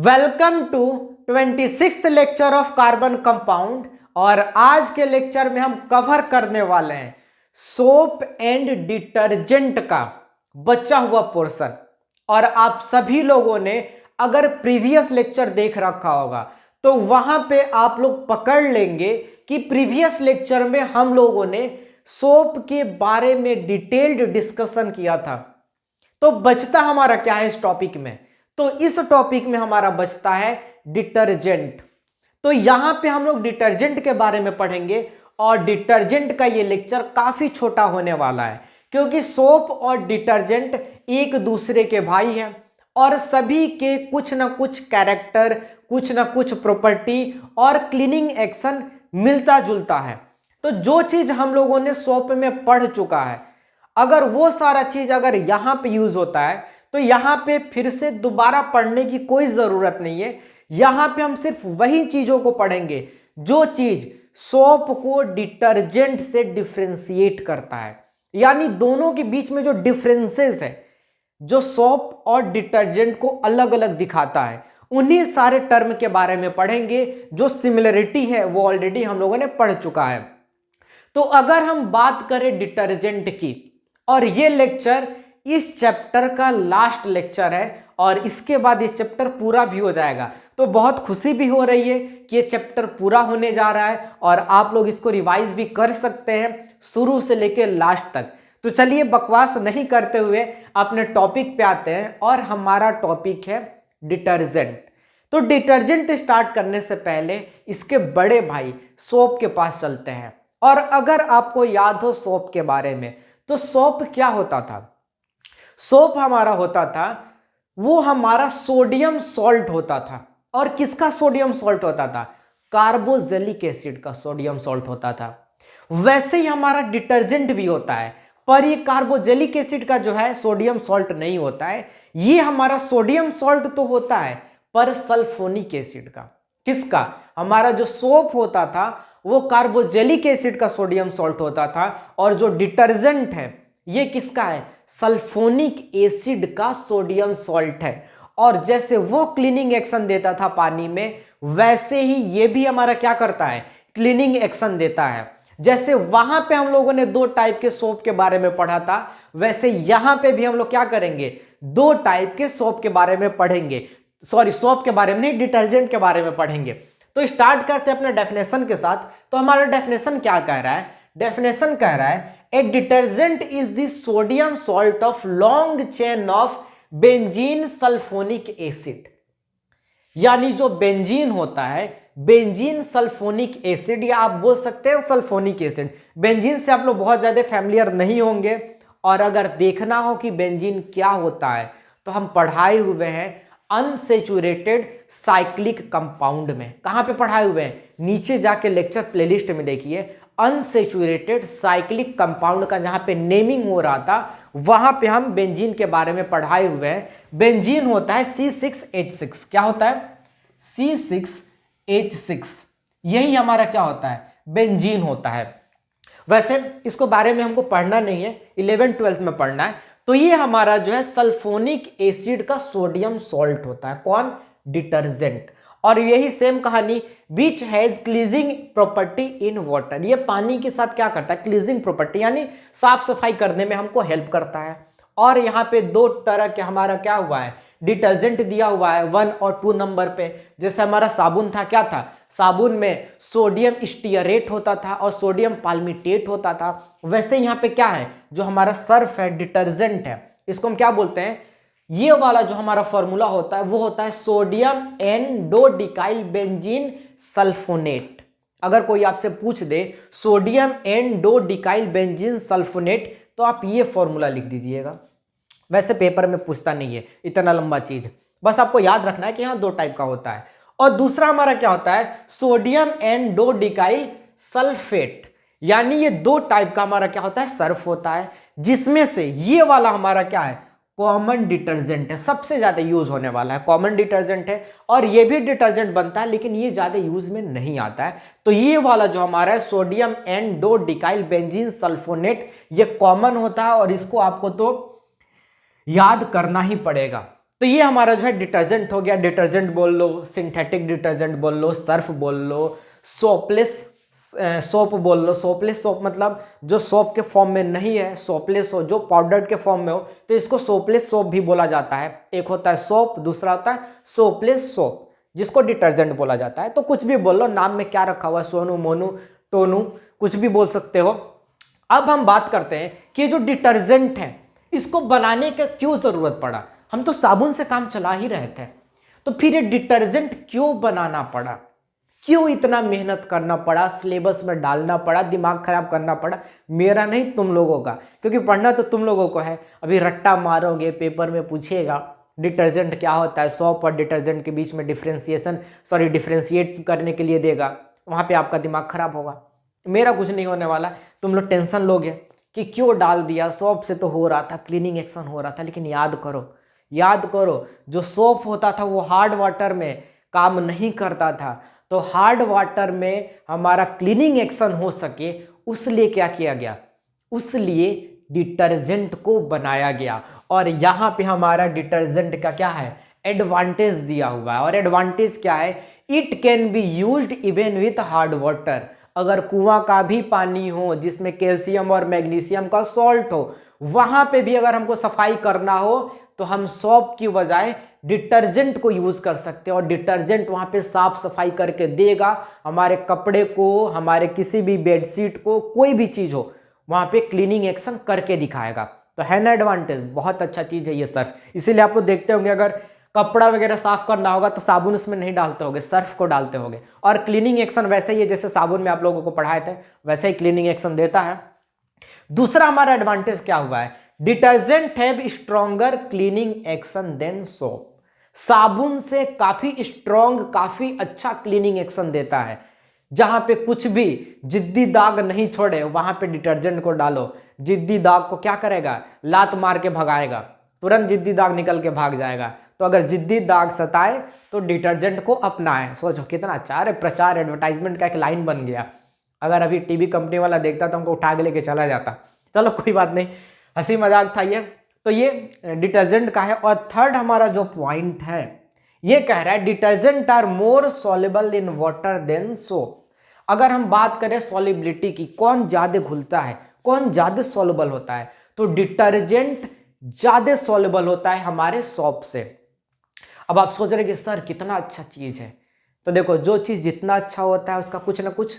Welcome to 26th lecture of carbon compound. और आज के लेक्चर में हम कवर करने वाले हैं सोप एंड डिटर्जेंट का बचा हुआ पोर्शन। और आप सभी लोगों ने अगर प्रीवियस लेक्चर देख रखा होगा तो वहां पे आप लोग पकड़ लेंगे कि प्रीवियस लेक्चर में हम लोगों ने सोप के बारे में डिटेल्ड डिस्कशन किया था। तो बचता हमारा क्या है इस टॉपिक में? तो इस टॉपिक में हमारा बचता है डिटर्जेंट। तो यहां पे हम लोग डिटर्जेंट के बारे में पढ़ेंगे और डिटर्जेंट का ये लेक्चर काफी छोटा होने वाला है क्योंकि सोप और डिटर्जेंट एक दूसरे के भाई हैं और सभी के कुछ ना कुछ कैरेक्टर, कुछ ना कुछ प्रॉपर्टी और क्लीनिंग एक्शन मिलता जुलता है। तो जो चीज हम लोगों ने सोप में पढ़ चुका है, अगर वो सारा चीज अगर यहां पे यूज होता है तो यहां पे फिर से दोबारा पढ़ने की कोई जरूरत नहीं है। यहां पे हम सिर्फ वही चीजों को पढ़ेंगे जो चीज सोप को डिटर्जेंट से डिफरेंशिएट करता है, यानी दोनों के बीच में जो डिफरेंसेस है, जो सोप और डिटर्जेंट को अलग अलग दिखाता है, उन्हीं सारे टर्म के बारे में पढ़ेंगे। जो सिमिलरिटी है वो ऑलरेडी हम लोगों ने पढ़ चुका है। तो अगर हम बात करें डिटर्जेंट की, और ये लेक्चर इस चैप्टर का लास्ट लेक्चर है और इसके बाद ये चैप्टर पूरा भी हो जाएगा, तो बहुत खुशी भी हो रही है कि ये चैप्टर पूरा होने जा रहा है और आप लोग इसको रिवाइज भी कर सकते हैं शुरू से लेकर लास्ट तक। तो चलिए बकवास नहीं करते हुए अपने टॉपिक पे आते हैं और हमारा टॉपिक है डिटर्जेंट। तो डिटर्जेंट स्टार्ट करने से पहले इसके बड़े भाई सोप के पास चलते हैं। और अगर आपको याद हो सोप के बारे में, तो सोप क्या होता था? सोप हमारा होता था, वो हमारा सोडियम सॉल्ट होता था। और किसका सोडियम सॉल्ट होता था? कार्बोजेलिक एसिड का सोडियम सॉल्ट होता था। वैसे ही हमारा डिटर्जेंट भी होता है, पर ये कार्बोजेलिक एसिड का जो है सोडियम सॉल्ट नहीं होता है। ये हमारा सोडियम सॉल्ट तो होता है पर सल्फोनिक एसिड का। किसका? हमारा जो सोप होता था वो कार्बोजेलिक एसिड का सोडियम सॉल्ट होता था, और जो डिटर्जेंट है ये किसका है? सल्फोनिक एसिड का सोडियम सॉल्ट है। और जैसे वो क्लीनिंग एक्शन देता था पानी में, वैसे ही ये भी हमारा क्या करता है? क्लीनिंग एक्शन देता है। जैसे वहां पे हम लोगों ने दो टाइप के सोप के बारे में पढ़ा था, वैसे यहां पे भी हम लोग क्या करेंगे? दो टाइप के सोप के बारे में पढ़ेंगे। सॉरी, सोप के बारे में नहीं, डिटर्जेंट के बारे में पढ़ेंगे। तो स्टार्ट करते हैं अपने डेफिनेशन के साथ। तो हमारा डेफिनेशन क्या कह रहा है? डेफिनेशन कह रहा है a detergent is the sodium salt of long chain of benzene sulphonic acid. यानी जो बेंजीन होता है, बेंजीन सल्फोनिक एसिड, या आप बोल सकते हैं सल्फोनिक एसिड। बेंजीन से आप लोग बहुत ज्यादा फैमिलियर नहीं होंगे, और अगर देखना हो कि बेंजीन क्या होता है तो हम पढ़ाए हुए हैं अनसेचुरेटेड साइक्लिक कंपाउंड में। कहां पे पढ़ाए हुए हैं? नीचे जाके लेक्चर प्लेलिस्ट में देखिए, अनसेचुरेटेड साइक्लिक कंपाउंड का जहां पे नेमिंग हो रहा था वहां पे हम बेंजीन के बारे में पढ़ाए हुए हैं। बेंजीन होता है C6H6। क्या होता है? C6H6। यही हमारा क्या होता है? बेंजीन होता है। वैसे इसको बारे में हमको पढ़ना नहीं है, 11th-12th में पढ़ना है। तो ये हमारा जो है सल्फोनिक एसिड का सोडियम सॉल्ट होता है। कौन? डिटर्जेंट। और यही सेम कहानी, which has cleansing property in water. ये पानी के साथ क्या करता है? क्लीजिंग प्रॉपर्टी, यानी साफ सफाई करने में हमको हेल्प करता है। और यहाँ पे दो तरह के हमारा क्या हुआ है? डिटर्जेंट दिया हुआ है 1 और 2 नंबर पे। जैसे हमारा साबुन था, क्या था? साबुन में सोडियम स्टीयरेट होता था और सोडियम पाल्मिटेट होता था। वैसे यहाँ पे क्या है? जो हमारा सर्फ है, डिटर्जेंट है, इसको हम क्या बोलते हैं? ये वाला जो हमारा फॉर्मूला होता है वो होता है सोडियम एंडोडिकाइल बेंजीन सल्फोनेट। अगर कोई आपसे पूछ दे सोडियम एंडोडिकाइल बेंजीन सल्फोनेट, तो आप ये फॉर्मूला लिख दीजिएगा। वैसे पेपर में पूछता नहीं है इतना लंबा चीज, बस आपको याद रखना है कि हाँ दो टाइप का होता है। और दूसरा हमारा क्या होता है? Sodium n dodecyl sulphate. यानी ये दो टाइप का हमारा क्या होता है? सर्फ होता है, जिसमें से ये वाला हमारा क्या है? कॉमन डिटर्जेंट है, सबसे ज्यादा यूज होने वाला है, कॉमन डिटर्जेंट है। और ये भी डिटर्जेंट बनता है लेकिन ये ज्यादा यूज में नहीं आता है। तो ये वाला जो हमारा है सोडियम एंडोडिकाइल बेंजीन सल्फोनेट, ये कॉमन होता है और इसको आपको तो याद करना ही पड़ेगा। तो ये हमारा जो है डिटर्जेंट हो गया। डिटर्जेंट बोल लो, सिंथेटिक डिटर्जेंट बोल लो, सर्फ बोल लो, सोपलेस सोप बोल लो। सोपलेस सोप मतलब जो सोप के फॉर्म में नहीं है, सोपलेस हो जो पाउडर के फॉर्म में हो, तो इसको सोपलेस सोप भी बोला जाता है। एक होता है सोप, दूसरा होता है सोपलेस सोप, जिसको डिटर्जेंट बोला जाता है। तो कुछ भी बोल लो, नाम में क्या रखा हुआ है, सोनू, मोनू, टोनू, कुछ भी बोल सकते हो। अब हम बात करते हैं कि जो डिटर्जेंट है इसको बनाने का क्यों जरूरत पड़ा। हम तो साबुन से काम चला ही रहे थे, तो फिर ये डिटर्जेंट क्यों बनाना पड़ा, क्यों इतना मेहनत करना पड़ा, सिलेबस में डालना पड़ा, दिमाग खराब करना पड़ा। मेरा नहीं, तुम लोगों का, क्योंकि पढ़ना तो तुम लोगों को है। अभी रट्टा मारोगे, पेपर में पूछेगा डिटर्जेंट क्या होता है, सोप और डिटर्जेंट के बीच में डिफ्रेंशिएट करने के लिए देगा, वहाँ पे आपका दिमाग खराब होगा। मेरा कुछ नहीं होने वाला। तुम लोग टेंशन लोगे कि क्यों डाल दिया, सोप से तो हो रहा था, क्लीनिंग एक्शन हो रहा था। लेकिन याद करो, जो सोप होता था वो हार्ड वाटर में काम नहीं करता था। तो हार्ड वाटर में हमारा क्लीनिंग एक्शन हो सके, उसलिए क्या किया गया, उसलिए डिटर्जेंट को बनाया गया। और यहाँ पे हमारा डिटर्जेंट का क्या है, एडवांटेज दिया हुआ है। और एडवांटेज क्या है, it can be used even with hard water. अगर कुआं का भी पानी हो जिसमें कैल्शियम और मैग्नीशियम का सॉल्ट हो, वहां पे भी अगर हमको सफाई करना हो तो हम सोप की बजाय डिटर्जेंट को यूज कर सकते हैं। और डिटर्जेंट वहां पे साफ सफाई करके देगा, हमारे कपड़े को, हमारे किसी भी बेडशीट को, कोई भी चीज हो वहां पे क्लीनिंग एक्शन करके दिखाएगा। तो है ना एडवांटेज, बहुत अच्छा चीज है ये सर्फ। इसीलिए आप लोग देखते होंगे अगर कपड़ा वगैरह साफ करना होगा तो साबुन उसमें नहीं डालते होगे, सर्फ को डालते होगे। और क्लीनिंग एक्शन वैसे ही है जैसे साबुन में आप लोगों को पढ़ाए थे, वैसे ही क्लीनिंग एक्शन देता है। दूसरा हमारा एडवांटेज क्या हुआ है, detergent have stronger cleaning action than soap. साबुन से काफी स्ट्रॉन्ग, काफी अच्छा क्लीनिंग एक्शन देता है। जहां पे कुछ भी जिद्दी दाग नहीं छोड़े वहां पे डिटर्जेंट को डालो, जिद्दी दाग को क्या करेगा, लात मार के भगाएगा, तुरंत जिद्दी दाग निकल के भाग जाएगा। तो अगर जिद्दी दाग सताए तो डिटर्जेंट को अपनाएं। सोचो कितना अच्छा है, प्रचार एडवर्टाइजमेंट का एक लाइन बन गया। अगर अभी टीवी कंपनी वाला देखता तो हमको उठा के लेके चला जाता। चलो कोई बात नहीं, हंसी मजाक था ये। तो ये डिटर्जेंट का है। और थर्ड हमारा जो पॉइंट है ये कह रहा है detergent are more soluble in water than soap. अगर हम बात करें सॉल्युबिलिटी की, कौन ज्यादा घुलता है, कौन ज्यादा सॉल्युबल होता है, तो डिटर्जेंट ज्यादा सॉल्युबल होता है हमारे सोप से। अब आप सोच रहे कि सर कितना अच्छा चीज है, तो देखो जो चीज जितना अच्छा होता है उसका कुछ ना कुछ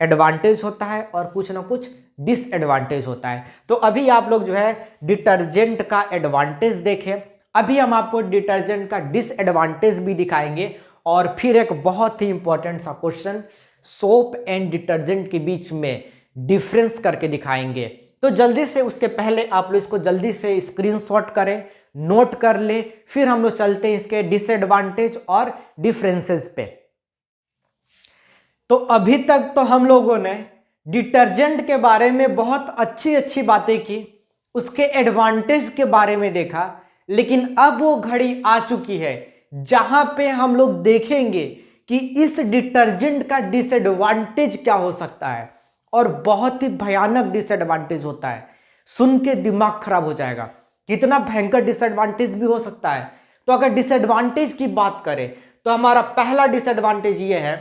एडवांटेज होता है और कुछ ना कुछ डिसएडवांटेज होता है। तो अभी आप लोग जो है डिटर्जेंट का एडवांटेज देखें, अभी हम आपको डिटर्जेंट का डिसएडवांटेज भी दिखाएंगे। और फिर एक बहुत ही इंपॉर्टेंट सा क्वेश्चन सोप एंड डिटर्जेंट के बीच में डिफरेंस करके दिखाएंगे। तो जल्दी से, उसके पहले आप लोग इसको जल्दी से स्क्रीनशॉट करें, नोट कर ले, फिर हम लोग चलते हैं इसके डिसएडवांटेज और डिफरेंसेस पे। तो अभी तक तो हम लोगों ने डिटर्जेंट के बारे में बहुत अच्छी अच्छी बातें की, उसके एडवांटेज के बारे में देखा। लेकिन अब वो घड़ी आ चुकी है जहां पे हम लोग देखेंगे कि इस डिटर्जेंट का डिसएडवांटेज क्या हो सकता है। और बहुत ही भयानक डिसएडवांटेज होता है, सुन के दिमाग खराब हो जाएगा, कितना भयंकर डिसएडवांटेज भी हो सकता है। तो अगर डिसएडवांटेज की बात करें तो हमारा पहला डिसएडवांटेज ये है,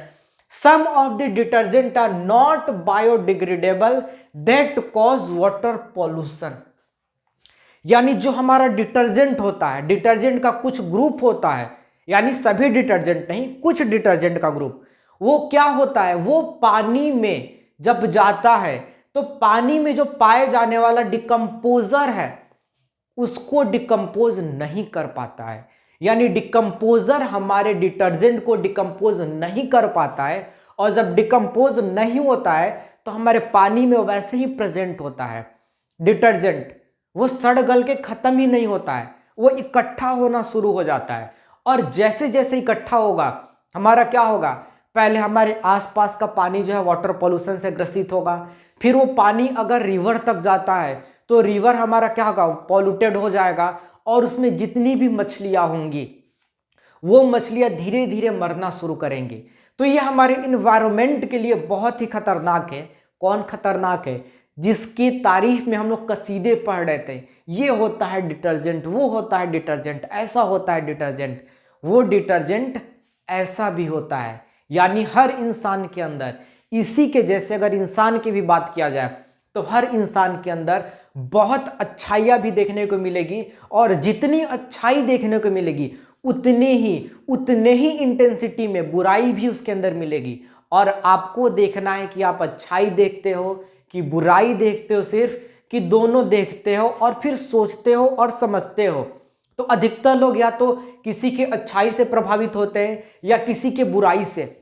some of the detergent are not biodegradable that cause water pollution। यानी जो हमारा डिटर्जेंट होता है, डिटर्जेंट का कुछ ग्रुप होता है, यानी सभी डिटर्जेंट नहीं, कुछ डिटर्जेंट का ग्रुप, वो क्या होता है, वो पानी में जब जाता है तो पानी में जो पाए जाने वाला डिकम्पोजर है उसको डिकम्पोज नहीं कर पाता है। यानी डिकम्पोजर हमारे डिटर्जेंट को डिकम्पोज नहीं कर पाता है। और जब डिकम्पोज नहीं होता है तो हमारे पानी में वैसे ही प्रेजेंट होता है डिटर्जेंट, वो सड़ गल के खत्म ही नहीं होता है, वो इकट्ठा होना शुरू हो जाता है। और जैसे जैसे इकट्ठा होगा हमारा क्या होगा, पहले हमारे आसपास का पानी जो है वाटर पॉल्यूशन से ग्रसित होगा। फिर वो पानी अगर रिवर तक जाता है तो रिवर हमारा क्या होगा, पॉल्यूटेड हो जाएगा। और उसमें जितनी भी मछलियां होंगी वो मछलियां धीरे धीरे मरना शुरू करेंगी। तो ये हमारे इन्वायरमेंट के लिए बहुत ही खतरनाक है। कौन खतरनाक है, जिसकी तारीफ में हम लोग कसीदे पढ़ रहे थे, ये होता है डिटर्जेंट, वो होता है डिटर्जेंट, ऐसा होता है डिटर्जेंट, वो डिटर्जेंट ऐसा भी होता है। यानी हर इंसान के अंदर इसी के जैसे अगर इंसान की भी बात किया जाए तो हर इंसान के अंदर बहुत अच्छाइयाँ भी देखने को मिलेगी, और जितनी अच्छाई देखने को मिलेगी उतने ही इंटेंसिटी में बुराई भी उसके अंदर मिलेगी। और आपको देखना है कि आप अच्छाई देखते हो कि बुराई देखते हो, सिर्फ कि दोनों देखते हो और फिर सोचते हो और समझते हो। तो अधिकतर लोग या तो किसी के अच्छाई से प्रभावित होते हैं या किसी के बुराई से।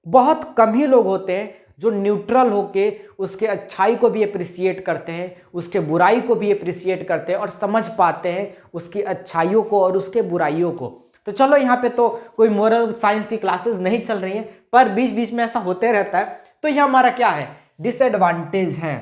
बहुत कम ही लोग होते हैं जो न्यूट्रल होके उसके अच्छाई को भी अप्रिसिएट करते हैं, उसके बुराई को भी अप्रिसिएट करते हैं और समझ पाते हैं उसकी अच्छाइयों को और उसके बुराइयों को। तो चलो, यहाँ पे तो कोई मोरल साइंस की क्लासेस नहीं चल रही हैं, पर बीच बीच में ऐसा होते रहता है। तो यह हमारा क्या है, डिसएडवांटेज है।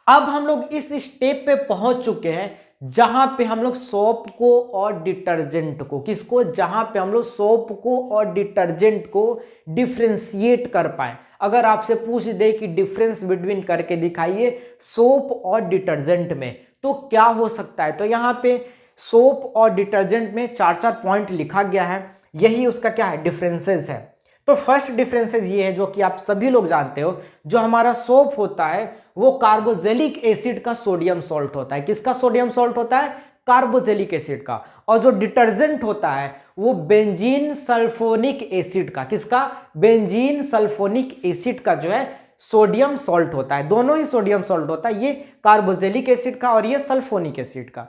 अब हम लोग इस स्टेप पे पहुंच चुके हैं जहां पे हम लोग सोप को और डिटर्जेंट को, किसको, जहां पे हम लोग सोप को और डिटर्जेंट को डिफ्रेंशिएट कर पाए। अगर आपसे पूछ दे कि डिफरेंस बिटवीन करके दिखाइए सोप और डिटर्जेंट में, तो क्या हो सकता है। तो यहाँ पे सोप और डिटर्जेंट में 4-4 पॉइंट लिखा गया है, यही उसका क्या है, डिफरेंसेस है। तो फर्स्ट डिफरेंसेस ये है जो कि आप सभी लोग जानते हो, जो हमारा सोप होता है वो कार्बोजेलिक एसिड का सोडियम सॉल्ट होता है। किसका सोडियम सॉल्ट होता है, कार्बोजेलिक एसिड का। और जो डिटर्जेंट होता है वो बेंजीन सल्फोनिक एसिड का, किसका, बेंजीन सल्फोनिक एसिड का जो है सोडियम सॉल्ट होता है। दोनों ही सोडियम सॉल्ट होता है, ये कार्बोजेलिक एसिड का और ये सल्फोनिक एसिड का।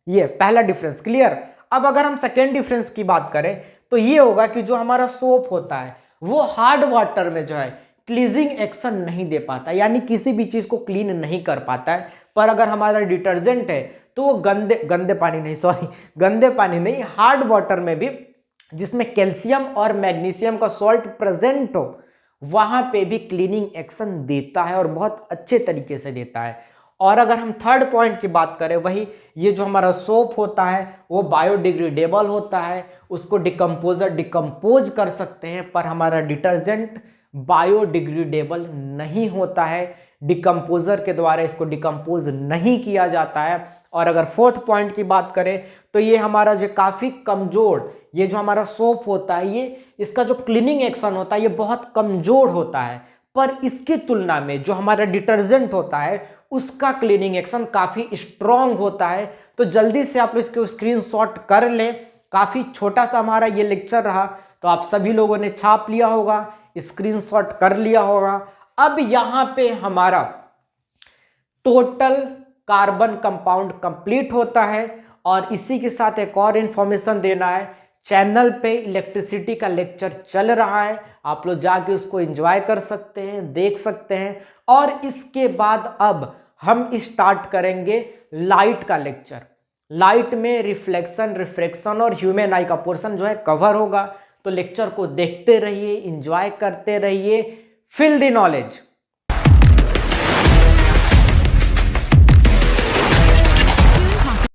ये पहला डिफरेंस क्लियर। अब अगर हम सेकेंड डिफरेंस की बात करें तो ये होगा कि जो हमारा सोप होता है वो हार्ड वाटर में जो है क्लीजिंग एक्शन नहीं दे पाता, यानी किसी भी चीज को क्लीन नहीं कर पाता है। पर अगर हमारा डिटर्जेंट है तो वो गंदे पानी नहीं, हार्ड वाटर में भी जिसमें कैल्शियम और मैग्नीशियम का सॉल्ट प्रेजेंट हो, वहां पे भी क्लीनिंग एक्शन देता है और बहुत अच्छे तरीके से देता है। और अगर हम थर्ड पॉइंट की बात करें, वही ये जो हमारा सोप होता है वो बायोडिग्रेडेबल होता है, उसको डिकम्पोज कर सकते हैं, पर हमारा डिटर्जेंट बायोडिग्रेडेबल नहीं होता है, डिकम्पोजर के द्वारा इसको डिकम्पोज नहीं किया जाता है। और अगर फोर्थ पॉइंट की बात करें तो ये हमारा जो काफ़ी कमज़ोर, ये जो हमारा सोप होता है ये इसका जो क्लीनिंग एक्शन होता है ये बहुत कमज़ोर होता है, पर इसकी तुलना में जो हमारा डिटर्जेंट होता है उसका क्लीनिंग एक्शन काफ़ी स्ट्रॉन्ग होता है। तो जल्दी से आप लोग इसको स्क्रीनशॉट कर लें। काफ़ी छोटा सा हमारा ये लेक्चर रहा, तो आप सभी लोगों ने छाप लिया होगा, स्क्रीनशॉट कर लिया होगा। अब यहाँ पे हमारा टोटल कार्बन कंपाउंड कंप्लीट होता है। और इसी के साथ एक और इन्फॉर्मेशन देना है, चैनल पे इलेक्ट्रिसिटी का लेक्चर चल रहा है, आप लोग जाके उसको एंजॉय कर सकते हैं, देख सकते हैं। और इसके बाद अब हम स्टार्ट करेंगे लाइट का लेक्चर। लाइट में रिफ्लेक्शन, रिफ्रैक्शन और ह्यूमन आई का पोर्शन जो है कवर होगा। तो लेक्चर को देखते रहिए, एंजॉय करते रहिए, फील द नॉलेज।